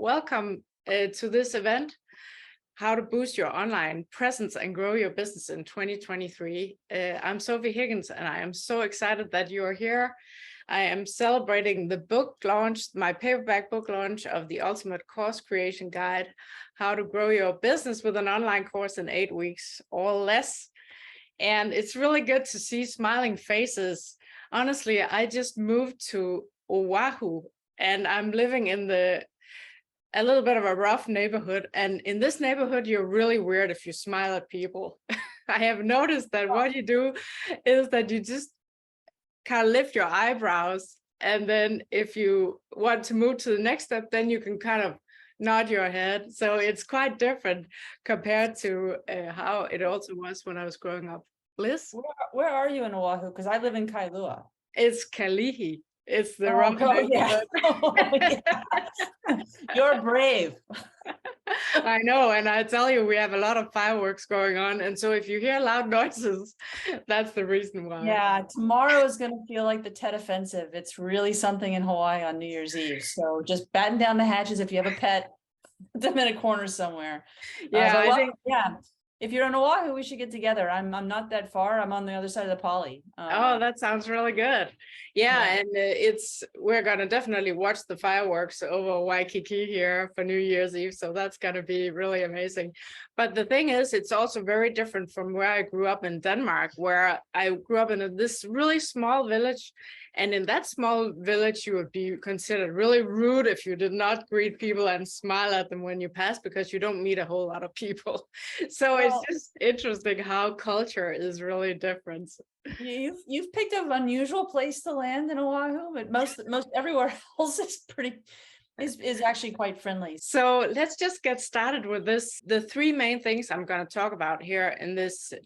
welcome to this event, How to Boost Your Online Presence and Grow Your Business in 2023. I'm Sophie Higgins, and I am so excited that you are here. I am celebrating the book launch, my paperback book launch of the Ultimate Course Creation Guide, How to Grow Your Business with an Online Course in 8 weeks or less. And it's really good to see smiling faces. Honestly, I just moved to Oahu, and I'm living in a little bit of a rough neighborhood. And in this neighborhood, you're really weird if you smile at people. I have noticed that what you do is that you just kind of lift your eyebrows. And then if you want to move to the next step, then you can kind of nod your head. So it's quite different compared to how it also was when I was growing up. Liz? Where are you in Oahu? Because I live in Kailua. It's Kalihi. It's the You're brave. I know, and I tell you, we have a lot of fireworks going on, and so if you hear loud noises, that's the reason why. Yeah, tomorrow is going to feel like the Tet Offensive. It's really something in Hawaii on New Year's Eve. So just batten down the hatches if you have a pet. Put them in a corner somewhere. Yeah, If you're in Oahu, we should get together. I'm not that far. I'm on the other side of the poly. Oh, that sounds really good. Yeah, and we're gonna definitely watch the fireworks over Waikiki here for New Year's Eve, so that's gonna be really amazing. But the thing is, it's also very different from where I grew up in Denmark, where I grew up in this really small village. And in that small village, you would be considered really rude if you did not greet people and smile at them when you pass, because you don't meet a whole lot of people. So it's just interesting how culture is really different. You've picked an unusual place to land in Oahu, but most everywhere else is actually quite friendly. So let's just get started with this. The three main things I'm going to talk about here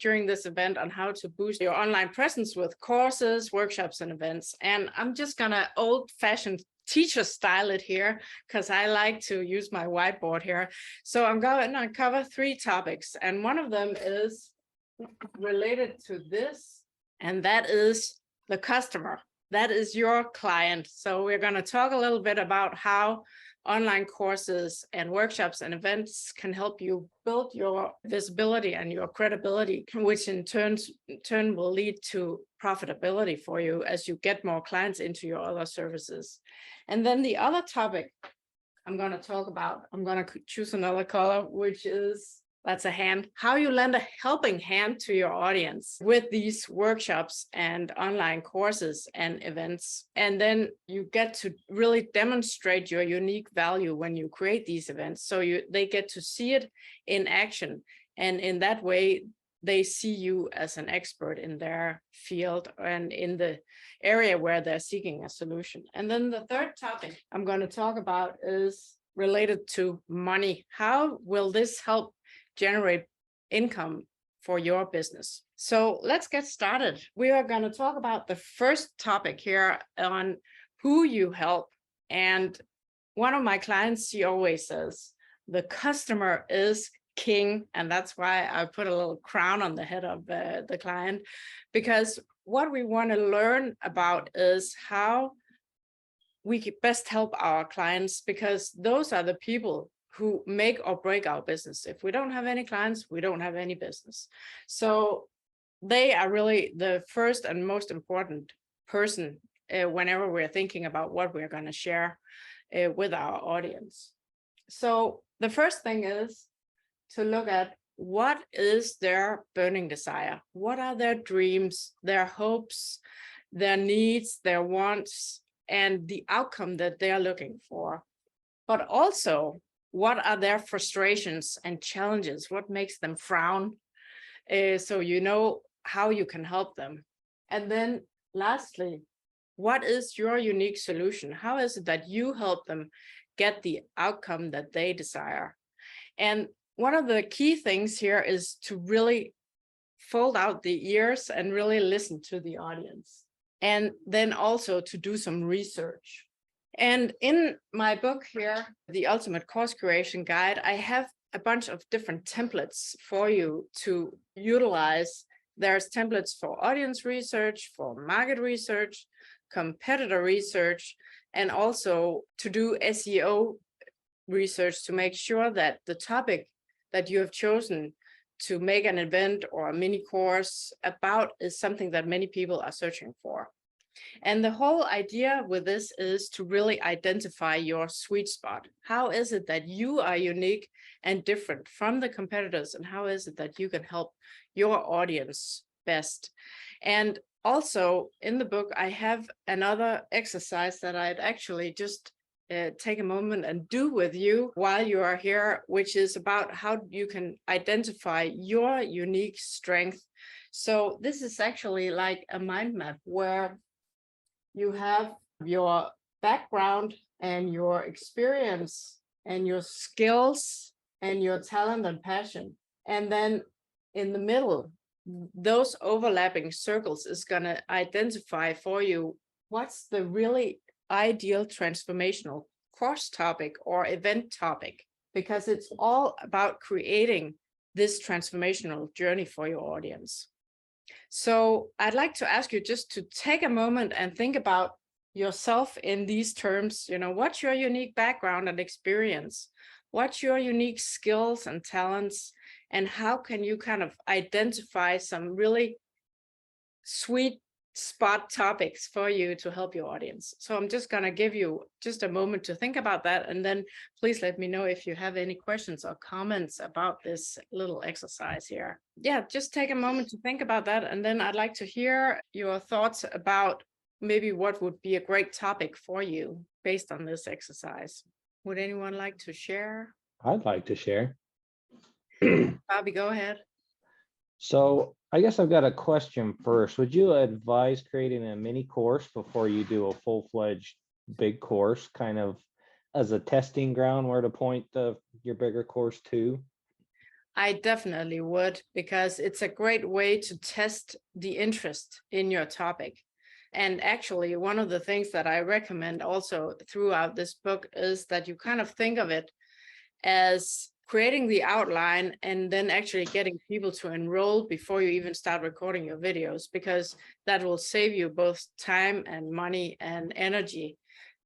during this event on how to boost your online presence with courses, workshops, and events. And I'm just going to old-fashioned teacher style it here because I like to use my whiteboard here. So I'm going to cover three topics, and one of them is related to this, and that is the customer. That is your client. So we're going to talk a little bit about how online courses and workshops and events can help you build your visibility and your credibility, which in turn will lead to profitability for you as you get more clients into your other services. And then the other topic I'm going to talk about, I'm going to choose another color, which is, that's a hand, how you lend a helping hand to your audience with these workshops and online courses and events. And then you get to really demonstrate your unique value when you create these events. So they get to see it in action. And in that way, they see you as an expert in their field and in the area where they're seeking a solution. And then the third topic I'm going to talk about is related to money. How will this help generate income for your business? So let's get started. We are going to talk about the first topic here on who you help. And one of my clients, she always says, the customer is king. And that's why I put a little crown on the head of the client, because what we want to learn about is how we can best help our clients, because those are the people who make or break our business. If we don't have any clients, we don't have any business. So they are really the first and most important person whenever we're thinking about what we're going to share with our audience. So the first thing is to look at what is their burning desire. What are their dreams, their hopes, their needs, their wants, and the outcome that they're looking for. But also, what are their frustrations and challenges? What makes them frown? So you know how you can help them. And then lastly, what is your unique solution? How is it that you help them get the outcome that they desire? And one of the key things here is to really fold out the ears and really listen to the audience. And then also to do some research. And in my book here, The Ultimate Course Creation Guide, I have a bunch of different templates for you to utilize. There's templates for audience research, for market research, competitor research, and also to do SEO research to make sure that the topic that you have chosen to make an event or a mini course about is something that many people are searching for. And the whole idea with this is to really identify your sweet spot. How is it that you are unique and different from the competitors? And how is it that you can help your audience best? And also in the book, I have another exercise that I'd actually just take a moment and do with you while you are here, which is about how you can identify your unique strength. So this is actually like a mind map where you have your background and your experience and your skills and your talent and passion. And then in the middle, those overlapping circles is going to identify for you what's the really ideal transformational course topic or event topic, because it's all about creating this transformational journey for your audience. So I'd like to ask you just to take a moment and think about yourself in these terms. What's your unique background and experience? What's your unique skills and talents? And how can you kind of identify some really sweet spot topics for you to help your audience? So I'm just going to give you just a moment to think about that. And then please let me know if you have any questions or comments about this little exercise here. Yeah, just take a moment to think about that. And then I'd like to hear your thoughts about maybe what would be a great topic for you based on this exercise. Would anyone like to share? I'd like to share. Bobby, go ahead. So I guess I've got a question first. Would you advise creating a mini course before you do a full-fledged big course, kind of as a testing ground where to point your bigger course to? I definitely would, because it's a great way to test the interest in your topic. And actually, one of the things that I recommend also throughout this book is that you kind of think of it as creating the outline and then actually getting people to enroll before you even start recording your videos, because that will save you both time and money and energy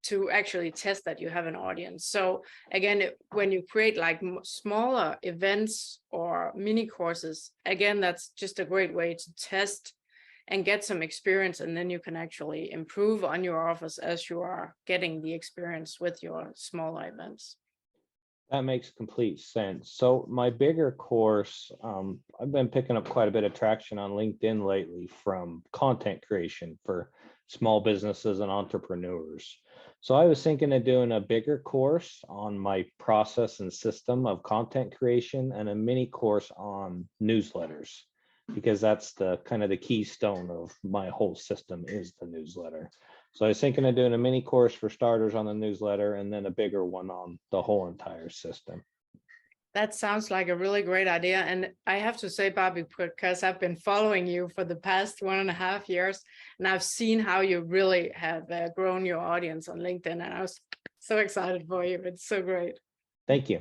to actually test that you have an audience. So again, when you create like smaller events or mini courses, again, that's just a great way to test and get some experience, and then you can actually improve on your offers as you are getting the experience with your smaller events. That makes complete sense. So my bigger course, I've been picking up quite a bit of traction on LinkedIn lately from content creation for small businesses and entrepreneurs. So I was thinking of doing a bigger course on my process and system of content creation and a mini course on newsletters, because that's the kind of the keystone of my whole system is the newsletter. So I was thinking of doing a mini course for starters on the newsletter and then a bigger one on the whole entire system. That sounds like a really great idea. And I have to say, Bobby, because I've been following you for the past 1.5 years, and I've seen how you really have grown your audience on LinkedIn. And I was so excited for you. It's so great. Thank you.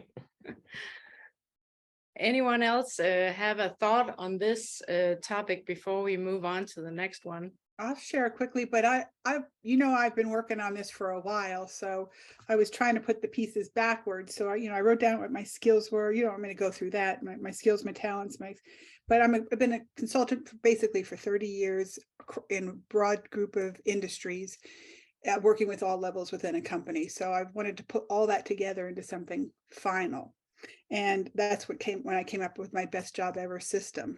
Anyone else have a thought on this topic before we move on to the next one? I'll share quickly, but I've been working on this for a while, so I was trying to put the pieces backwards. So I wrote down what my skills were. I'm going to go through that, my skills, my talents, but I've been a consultant basically for 30 years in a broad group of industries, working with all levels within a company. So I wanted to put all that together into something final. And that's what when I came up with my best job ever system.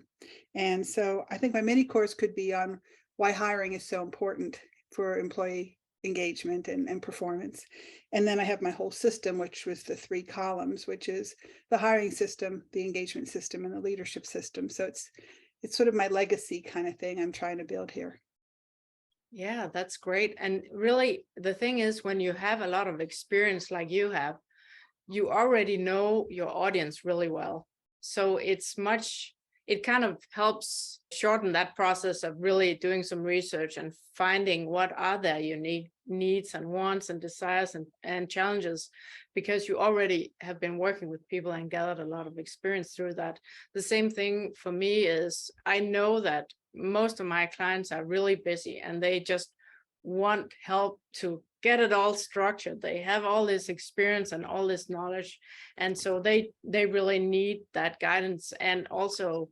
And so I think my mini course could be on why hiring is so important for employee engagement and performance. And then I have my whole system, which was the 3 columns, which is the hiring system, the engagement system, and the leadership system. So it's sort of my legacy kind of thing I'm trying to build here. Yeah, that's great. And really, the thing is, when you have a lot of experience like you have, you already know your audience really well. So it kind of helps shorten that process of really doing some research and finding what are their unique needs and wants and desires and challenges, because you already have been working with people and gathered a lot of experience through that. The same thing for me is I know that most of my clients are really busy and they just want help to get it all structured. They have all this experience and all this knowledge. And so they really need that guidance, and also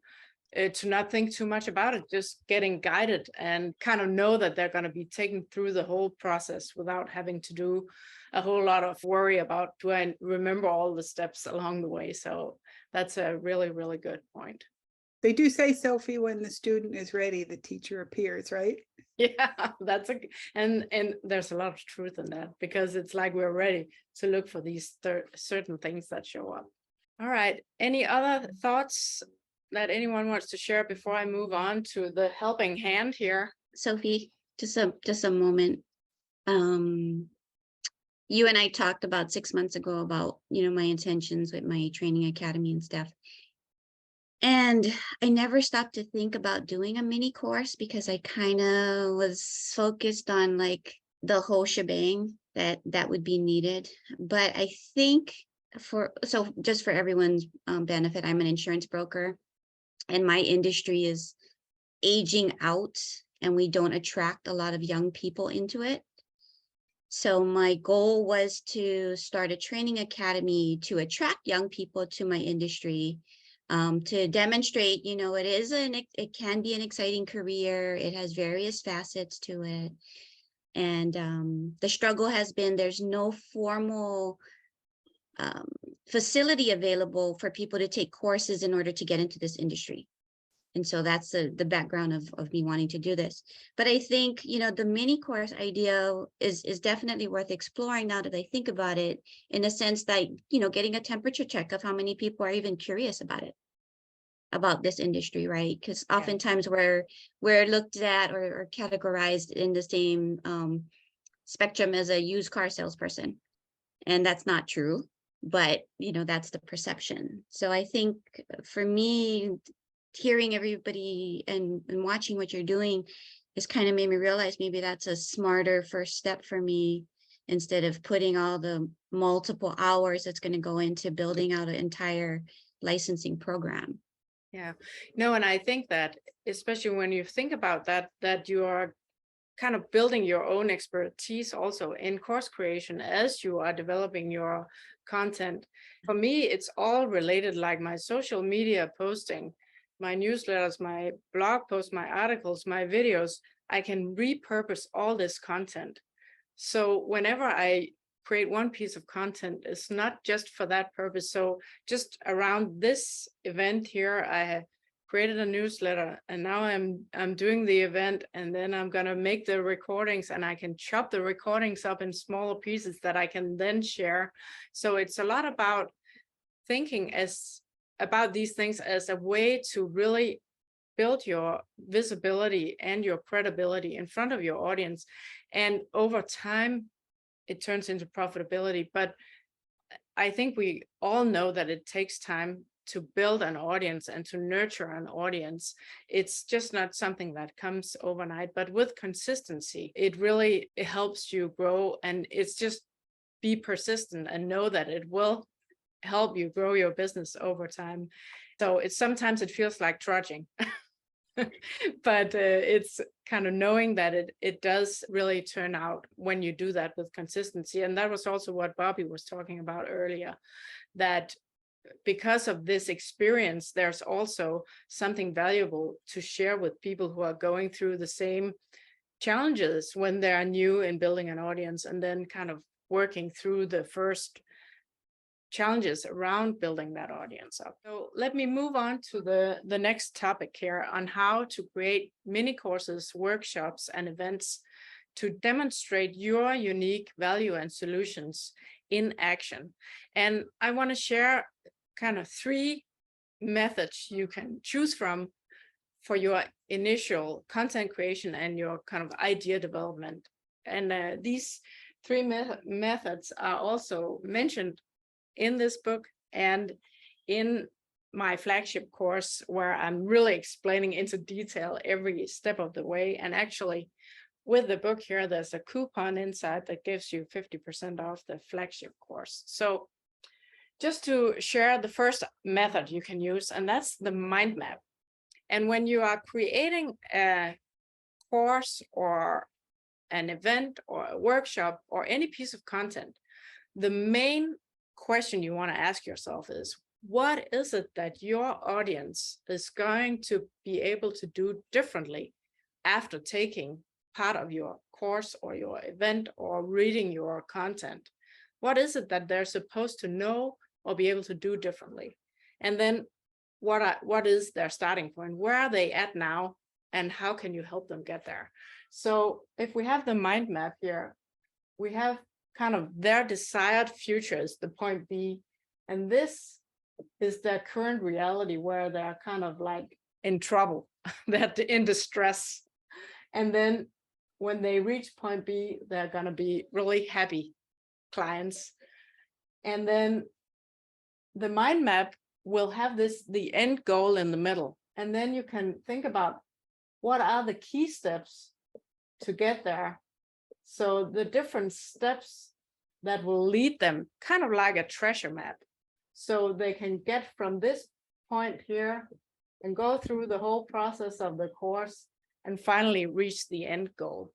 to not think too much about it, just getting guided and kind of know that they're going to be taken through the whole process without having to do a whole lot of worry about, do I remember all the steps along the way? So that's a really, really good point. They do say, Sophie, when the student is ready, the teacher appears, right? Yeah, that's and there's a lot of truth in that, because it's like we're ready to look for these certain things that show up. All right. Any other thoughts that anyone wants to share before I move on to the helping hand here? Sophie, just a moment. You and I talked about 6 months ago about, my intentions with my training academy and stuff. And I never stopped to think about doing a mini course, because I kind of was focused on like the whole shebang that would be needed. But I think just for everyone's benefit, I'm an insurance broker, and my industry is aging out, and we don't attract a lot of young people into it. So my goal was to start a training academy to attract young people to my industry, to demonstrate, it can be an exciting career. It has various facets to it. And the struggle has been, there's no formal facility available for people to take courses in order to get into this industry. And so that's the background of me wanting to do this. But I think, the mini course idea is definitely worth exploring now that I think about it, in a sense that, getting a temperature check of how many people are even curious about this industry, right? Because oftentimes we're looked at or categorized in the same spectrum as a used car salesperson. And that's not true, but, that's the perception. So I think for me, hearing everybody and watching what you're doing has kind of made me realize maybe that's a smarter first step for me, instead of putting all the multiple hours that's going to go into building out an entire licensing program. Yeah, no, and I think that especially when you think about that you are kind of building your own expertise also in course creation as you are developing your content. For me, it's all related, like my social media posting, my newsletters, my blog posts, my articles, my videos. I can repurpose all this content. So whenever I create one piece of content, it's not just for that purpose. So just around this event here, I have created a newsletter, and now I'm doing the event, and then I'm going to make the recordings, and I can chop the recordings up in smaller pieces that I can then share. So it's a lot about thinking about these things as a way to really build your visibility and your credibility in front of your audience. And over time, it turns into profitability. But I think we all know that it takes time to build an audience and to nurture an audience. It's just not something that comes overnight, but with consistency, it really helps you grow. And it's just be persistent and know that it will help you grow your business over time. So sometimes it feels like trudging, but it's kind of knowing that it does really turn out when you do that with consistency. And that was also what Bobby was talking about earlier, that because of this experience, there's also something valuable to share with people who are going through the same challenges when they are new in building an audience, and then kind of working through the first challenges around building that audience up. So let me move on to the next topic here on how to create mini courses, workshops, and events to demonstrate your unique value and solutions in action. And I want to share kind of 3 methods you can choose from for your initial content creation and your kind of idea development. And these 3 methods are also mentioned in this book and in my flagship course, where I'm really explaining into detail every step of the way. And actually, with the book here, there's a coupon inside that gives you 50% off the flagship course. So just to share the first method you can use, and that's the mind map. And when you are creating a course or an event or a workshop or any piece of content, the main question you want to ask yourself is, what is it that your audience is going to be able to do differently after taking part of your course or your event or reading your content? What is it that they're supposed to know or be able to do differently? And then what is their starting point? Where are they at now? And how can you help them get there? So if we have the mind map here, we have kind of their desired future is the point B. And this is their current reality where they're kind of like in trouble, they're in distress. And then when they reach point B, they're going to be really happy clients. And then the mind map will have the end goal in the middle. And then you can think about what are the key steps to get there. So the different steps that will lead them, kind of like a treasure map. So they can get from this point here and go through the whole process of the course and finally reach the end goal.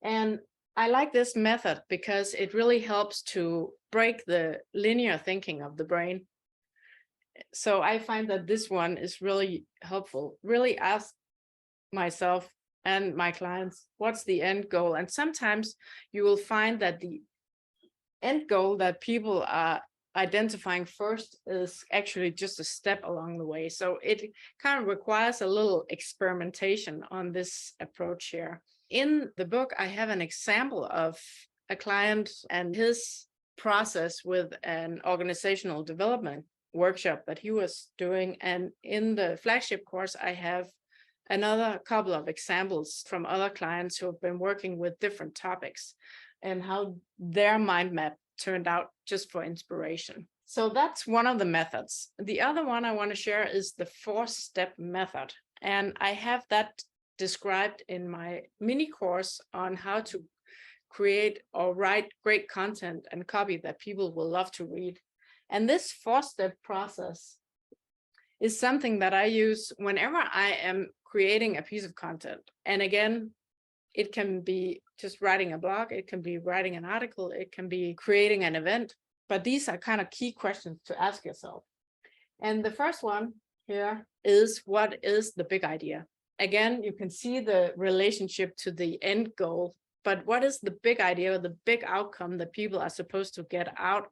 And I like this method because it really helps to break the linear thinking of the brain. So I find that this one is really helpful. Really ask myself and my clients, what's the end goal? And sometimes you will find that the end goal that people are identifying first is actually just a step along the way. So it kind of requires a little experimentation on this approach here. In the book, I have an example of a client and his process with an organizational development workshop that he was doing. And in the flagship course, I have another couple of examples from other clients who have been working with different topics and how their mind map turned out just for inspiration. So that's one of the methods. The other one I want to share is the 4-step method. And I have that described in my mini course on how to create or write great content and copy that people will love to read. And this 4-step process is something that I use whenever I am creating a piece of content. And again, it can be just writing a blog, it can be writing an article, it can be creating an event, but these are kind of key questions to ask yourself. And the first one here is, what is the big idea? Again, you can see the relationship to the end goal, but what is the big idea or the big outcome that people are supposed to get out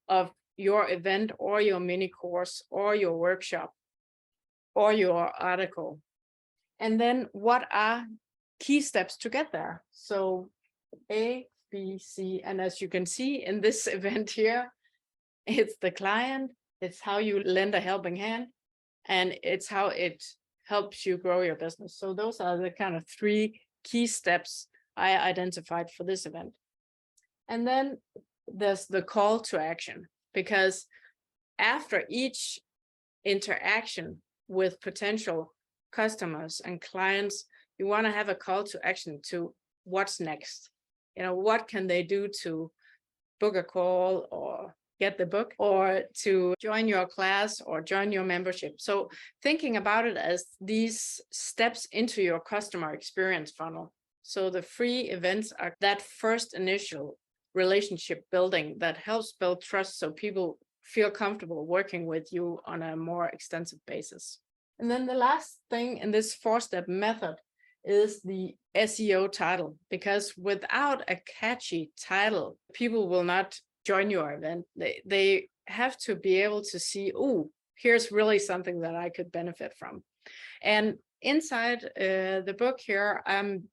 of your event or your mini course or your workshop or your article? And then what are key steps to get there? So A, B, C, and as you can see in this event here, it's the client, it's how you lend a helping hand, and it's how it helps you grow your business. So those are the kind of 3 key steps I identified for this event. And then there's the call to action, because after each interaction with potential customers and clients, you want to have a call to action to what's next. What can they do to book a call or get the book or to join your class or join your membership? So thinking about it as these steps into your customer experience funnel. So the free events are that first initial relationship building that helps build trust so people feel comfortable working with you on a more extensive basis. And then the last thing in this 4-step method is the SEO title, because without a catchy title, people will not join your event. They have to be able to see, oh, here's really something that I could benefit from. And inside the book here, I'm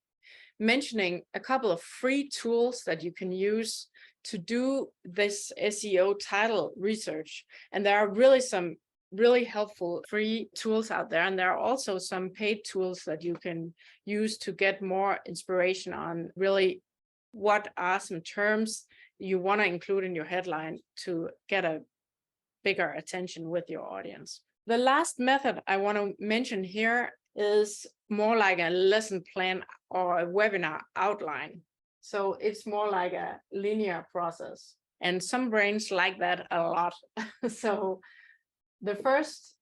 mentioning a couple of free tools that you can use to do this SEO title research. And there are really some really helpful free tools out there. And there are also some paid tools that you can use to get more inspiration on really what are some terms you want to include in your headline to get a bigger attention with your audience. The last method I want to mention here is more like a lesson plan or a webinar outline. So it's more like a linear process. And some brains like that a lot. So the first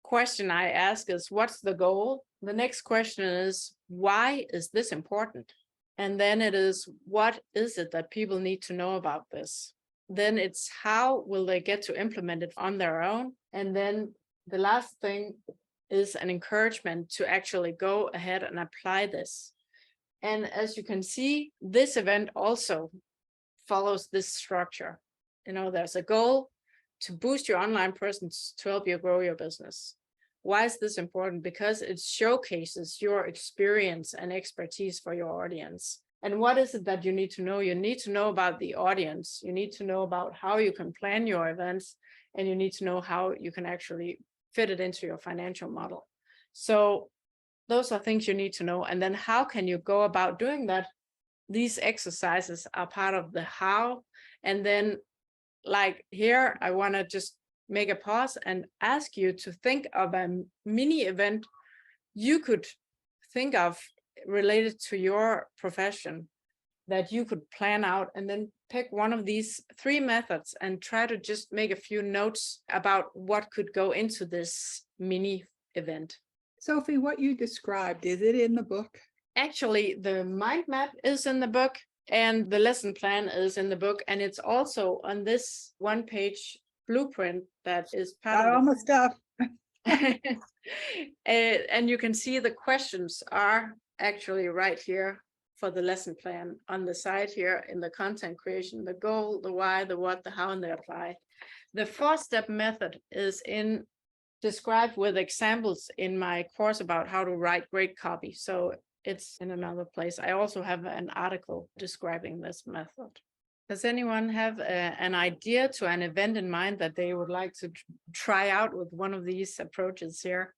question I ask is, what's the goal? The next question is, why is this important? And then it is, what is it that people need to know about this? Then it's, how will they get to implement it on their own? And then the last thing is an encouragement to actually go ahead and apply this. And as you can see, this event also follows this structure. You know, there's a goal to boost your online presence to help you grow your business. Why is this important? Because it showcases your experience and expertise for your audience. And what is it that you need to know? You need to know about the audience. You need to know about how you can plan your events, and you need to know how you can actually fit it into your financial model. So those are things you need to know. And then how can you go about doing that? These exercises are part of the how. And then, like here, I want to just make a pause and ask you to think of a mini event you could think of related to your profession that you could plan out, and then pick one of these 3 methods and try to just make a few notes about what could go into this mini event. Sophie, what you described, is it in the book? Actually, the mind map is in the book, and the lesson plan is in the book, and it's also on this 1-page blueprint that is part Got of all my stuff. and you can see the questions are actually right here for the lesson plan on the side here in the content creation: the goal, the why, the what, the how, and the apply. The 4-step method is described with examples in my course about how to write great copy. So it's in another place. I also have an article describing this method. Does anyone have an idea to an event in mind that they would like to try out with one of these approaches here?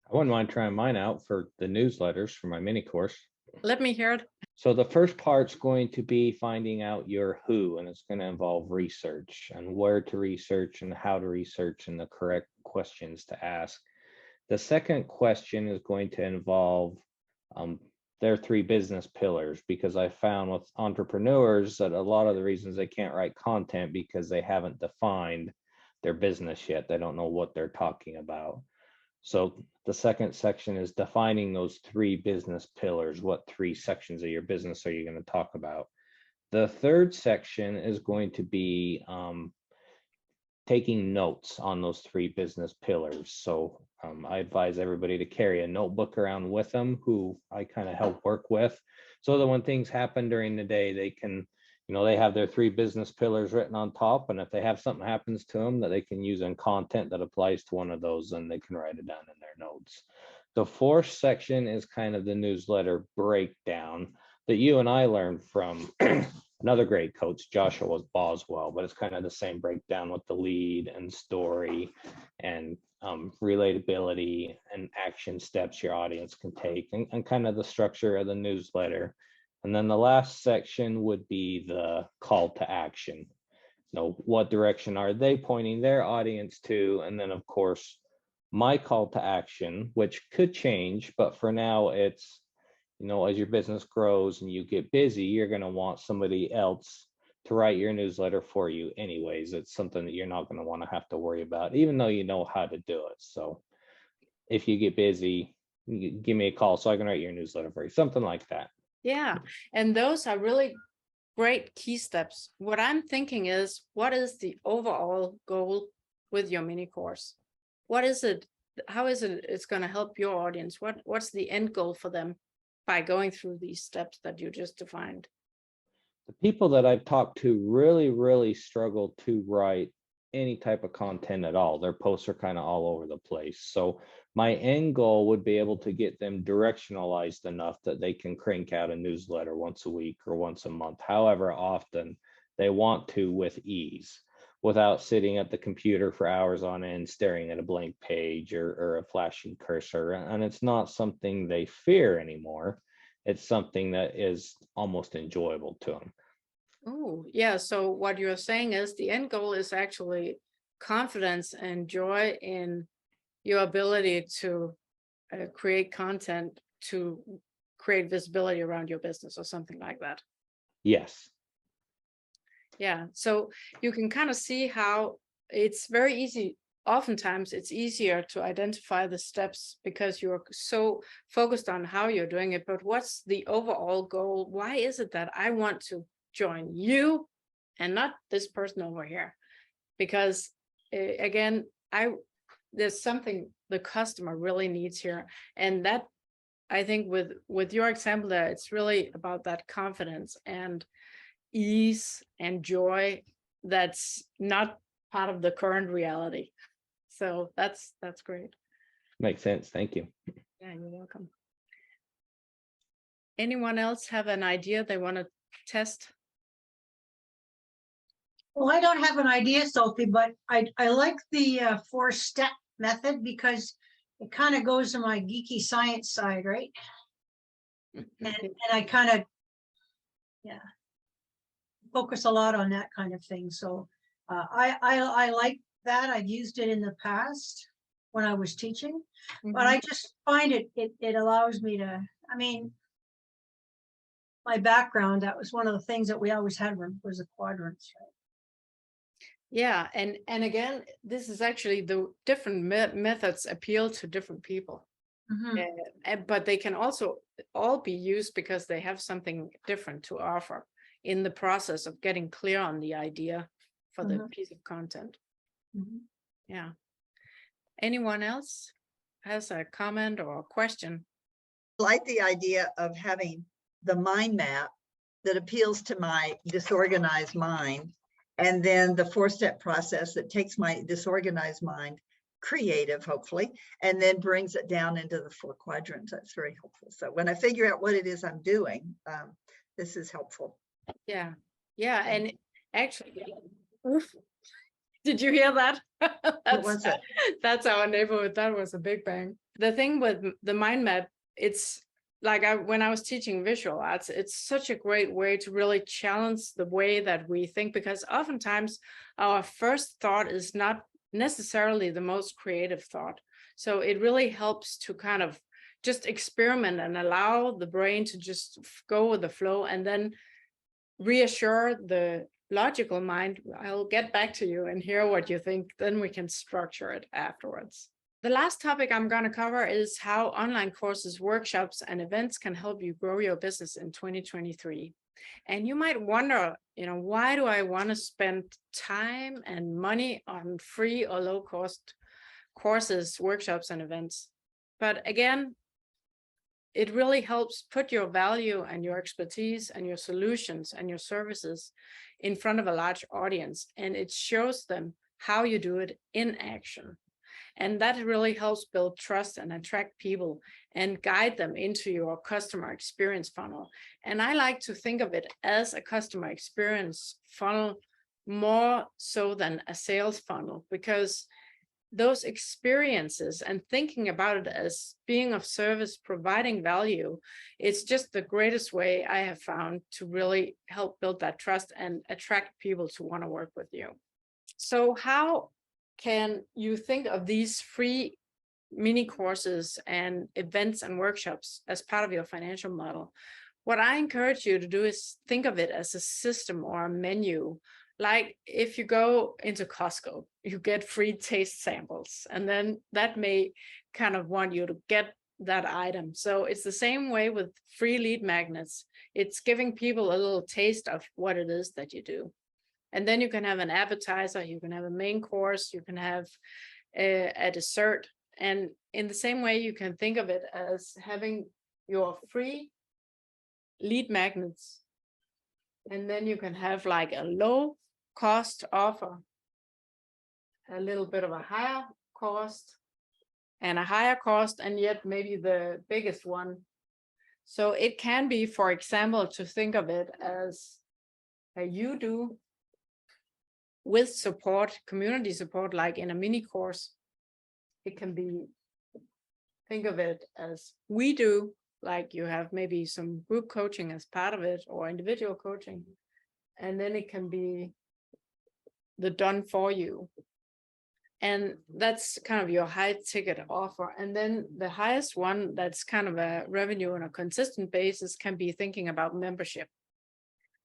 I wouldn't mind trying mine out for the newsletters for my mini course. Let me hear it. So the first part's going to be finding out your who, and it's going to involve research and where to research and how to research and the correct questions to ask. The second question is going to involve their 3 business pillars, because I found with entrepreneurs that a lot of the reasons they can't write content because they haven't defined their business yet. They don't know what they're talking about. So the second section is defining those 3 business pillars. What 3 sections of your business are you going to talk about? The third section is going to be taking notes on those 3 business pillars. So I advise everybody to carry a notebook around with them, who I kind of help work with, so that when things happen during the day, they can, they have their 3 business pillars written on top, and if they have something happens to them that they can use in content that applies to one of those, then they can write it down in their notes. The 4th section is kind of the newsletter breakdown that you and I learned from another great coach, Joshua Boswell, but it's kind of the same breakdown with the lead and story and relatability and action steps your audience can take, and kind of the structure of the newsletter. And then the last section would be the call to action. What direction are they pointing their audience to? And then, of course, my call to action, which could change, but for now it's, as your business grows and you get busy, you're going to want somebody else to write your newsletter for you anyways. It's something that you're not going to want to have to worry about, even though you know how to do it. So if you get busy, give me a call so I can write your newsletter for you, something like that. Yeah, and those are really great key steps. What I'm thinking is, what is the overall goal with your mini course? What is it? How is it it's going to help your audience? What's the end goal for them by going through these steps that you just defined? The people that I've talked to really struggle to write any type of content at all. Their posts are kind of all over the place. So my end goal would be able to get them directionalized enough that they can crank out a newsletter once a week or once a month, however often they want to, with ease, without sitting at the computer for hours on end staring at a blank page or a flashing cursor. And it's not something they fear anymore. It's something that is almost enjoyable to them. Oh, yeah. So what you're saying is the end goal is actually confidence and joy in your ability to create content, to create visibility around your business or something like that. Yes. Yeah. So you can kind of see how it's very easy oftentimes it's easier to identify the steps because you're so focused on how you're doing it. But what's the overall goal? Why is it that I want to join you and not this person over here? Because again, there's something the customer really needs here. And that, I think with your example there, it's really about that confidence and ease and joy that's not part of the current reality. So that's great. Makes sense. Thank you. Yeah, you're welcome. Anyone else have an idea they want to test? Well, I don't have an idea, Sophie, but I like the 4-step method because it kind of goes to my geeky science side, right? And I kind of, yeah, focus a lot on that kind of thing. So I like that. I've used it in the past when I was teaching, but I just find it allows me to, I mean, my background, that was one of the things that we always had was the quadrants, right? Yeah, and again, this is actually the different methods appeal to different people. But they can also all be used because they have something different to offer in the process of getting clear on the idea for the piece of content. Yeah. Anyone else has a comment or a question? I like the idea of having the mind map that appeals to my disorganized mind, and then the 4-step process that takes my disorganized mind creative, hopefully, and then brings it down into the 4 quadrants. That's very helpful. So when I figure out what it is I'm doing, this is helpful. Yeah. And actually, did you hear that? What was it? That's our neighborhood. That was a big bang. The thing with the mind map, it's like when I was teaching visual arts, it's such a great way to really challenge the way that we think, because oftentimes our first thought is not necessarily the most creative thought. So it really helps to kind of just experiment and allow the brain to just go with the flow, and then reassure the logical mind. I'll get back to you and hear what you think, then we can structure it afterwards. The last topic I'm going to cover is how online courses, workshops, and events can help you grow your business in 2023. And you might wonder, why do I want to spend time and money on free or low cost courses, workshops, and events? But again, it really helps put your value and your expertise and your solutions and your services in front of a large audience, and it shows them how you do it in action. And that really helps build trust and attract people and guide them into your customer experience funnel. And I like to think of it as a customer experience funnel more so than a sales funnel, because those experiences and thinking about it as being of service, providing value, it's just the greatest way I have found to really help build that trust and attract people to want to work with you. So how can you think of these free mini courses and events and workshops as part of your financial model? What I encourage you to do is think of it as a system or a menu. Like if you go into Costco, you get free taste samples, and then that may kind of want you to get that item. So it's the same way with free lead magnets. It's giving people a little taste of what it is that you do. And then you can have an appetizer, you can have a main course, you can have a dessert. And in the same way, you can think of it as having your free lead magnets. And then you can have like a low cost offer, a little bit of a higher cost, and a higher cost, and yet maybe the biggest one. So it can be, for example, to think of it as a you do with support, community support, like in a mini course. It can be, think of it as we do, like you have maybe some group coaching as part of it or individual coaching. And then it can be the done for you. And that's kind of your high ticket offer. And then the highest one, that's kind of a revenue on a consistent basis, can be thinking about membership.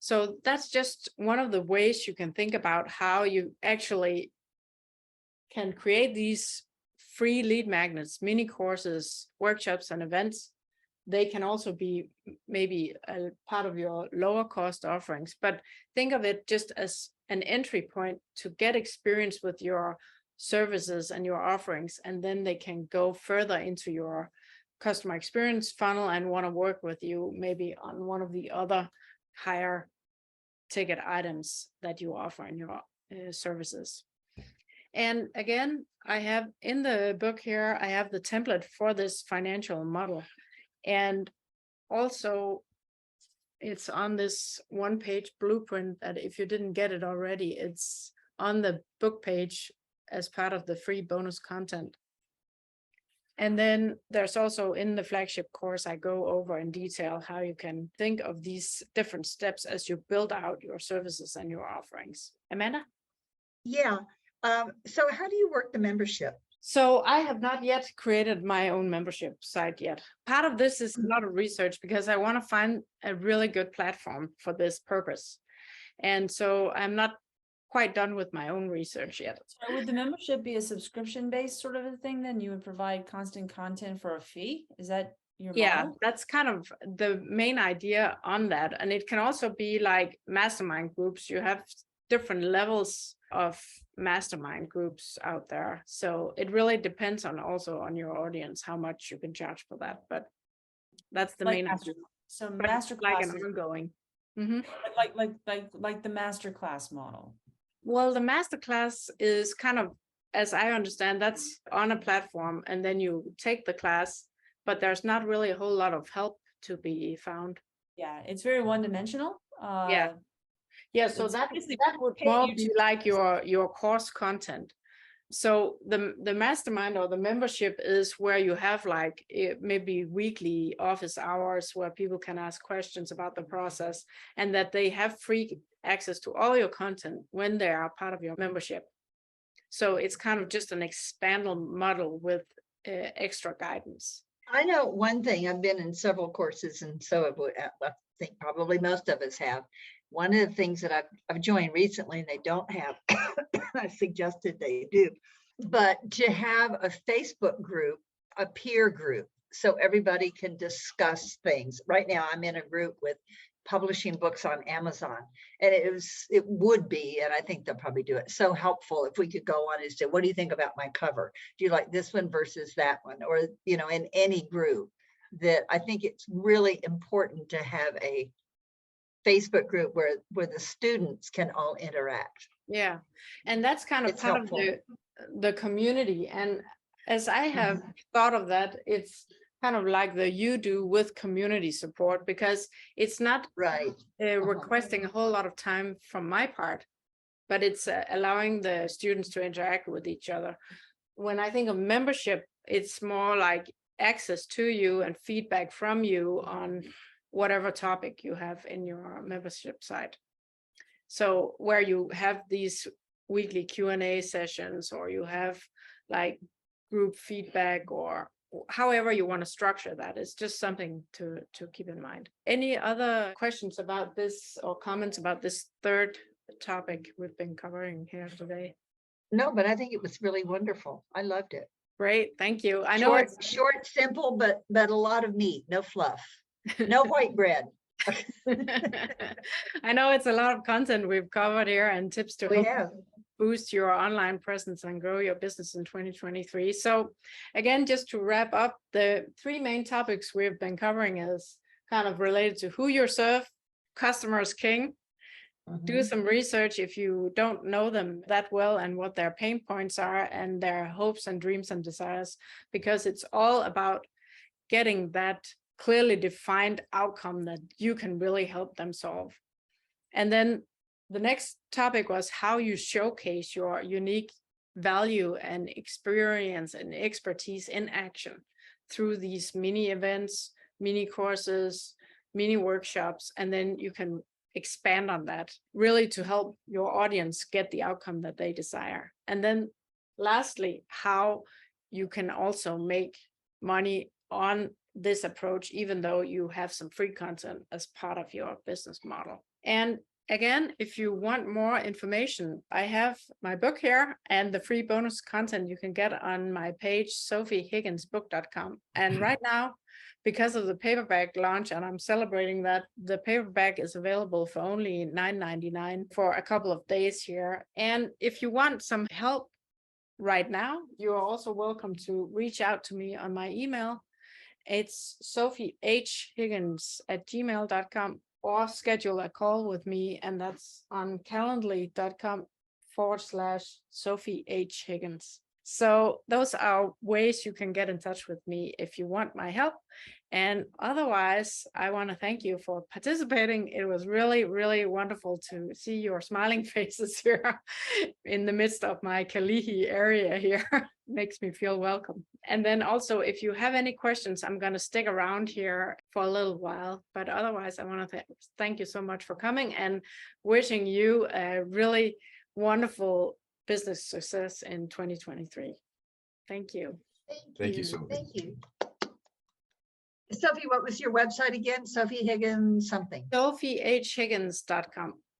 So that's just one of the ways you can think about how you actually can create these free lead magnets, mini courses, workshops, and events. They can also be maybe a part of your lower cost offerings, but think of it just as an entry point to get experience with your services and your offerings, and then they can go further into your customer experience funnel and want to work with you maybe on one of the other higher ticket items that you offer in your services. And again, I have in the book here, I have the template for this financial model. And also it's on this 1-page blueprint that if you didn't get it already, it's on the book page as part of the free bonus content. And then there's also in the flagship course, I go over in detail how you can think of these different steps as you build out your services and your offerings. Amanda? Yeah. So how do you work the membership? So I have not yet created my own membership site yet. Part of this is a lot of research because I want to find a really good platform for this purpose. And so I'm not quite done with my own research yet. So would the membership be a subscription-based sort of a thing then? You would provide constant content for a fee? Is that your model? That's kind of the main idea on that. And it can also be like mastermind groups. You have different levels of mastermind groups out there. So it really depends on also on your audience, how much you can charge for that. But that's the main idea. So But it's master like an classes, ongoing. like the master class model. Well, the masterclass is kind of, as I understand, that's on a platform and then you take the class, but there's not really a whole lot of help to be found. Yeah, it's very one-dimensional. Yeah, so it's that basically would pay more you be to- like your course content. So the mastermind or the membership is where you have like maybe weekly office hours where people can ask questions about the process and that they have free access to all your content when they are part of your membership. So it's kind of just an expanded model with extra guidance. I know one thing, I've been in several courses and so I think probably most of us have. One of the things that I've joined recently and they don't have, I suggested they do, but to have a Facebook group, a peer group, so everybody can discuss things. Right now I'm in a group with publishing books on Amazon, and it would be, and I think they'll probably do it, so helpful if we could go on and say, what do you think about my cover? Do you like this one versus that one? Or, you know, in any group, that I think it's really important to have a Facebook group where the students can all interact. Yeah, and that's kind of It's part helpful. of the community. And as I have thought of that, it's kind of like the you do with community support, because it's not Right. requesting a whole lot of time from my part, but it's allowing the students to interact with each other. When I think of membership, it's more like access to you and feedback from you on whatever topic you have in your membership site. So where you have these weekly Q&A sessions, or you have like group feedback, or however you want to structure that, is just something to keep in mind. Any other questions about this or comments about this third topic we've been covering here today? No, but I think it was really wonderful. I loved it. Great, thank you. I know it's short, simple, but a lot of meat, no fluff, no white bread. I know it's a lot of content we've covered here and tips to help have. boost your online presence and grow your business in 2023. So again, just to wrap up, the three main topics we've been covering is kind of related to who you serve, customers king. Do some research if you don't know them that well and what their pain points are and their hopes and dreams and desires, because it's all about getting that clearly defined outcome that you can really help them solve. And then the next topic was how you showcase your unique value and experience and expertise in action through these mini events, mini courses, mini workshops, and then you can expand on that really to help your audience get the outcome that they desire. And then lastly, how you can also make money on this approach, even though you have some free content as part of your business model. And again, if you want more information, I have my book here and the free bonus content you can get on my page, sophiehigginsbook.com. And right now, because of the paperback launch, and I'm celebrating that, the paperback is available for only $9.99 for a couple of days here. And if you want some help right now, you are also welcome to reach out to me on my email. It's sophiehhiggins@gmail.com, or schedule a call with me, and that's on calendly.com/Sophie H. Higgins. So those are ways you can get in touch with me if you want my help. And otherwise, I want to thank you for participating. It was really, really wonderful to see your smiling faces here in the midst of my Kalihi area here. Makes me feel welcome. And then also, if you have any questions, I'm going to stick around here for a little while. But otherwise, I want to thank you so much for coming, and wishing you a really wonderful business success in 2023. Thank you. Thank you, Sophie. Thank you. Sophie, what was your website again? Sophie Higgins something. SophieHhiggins.com.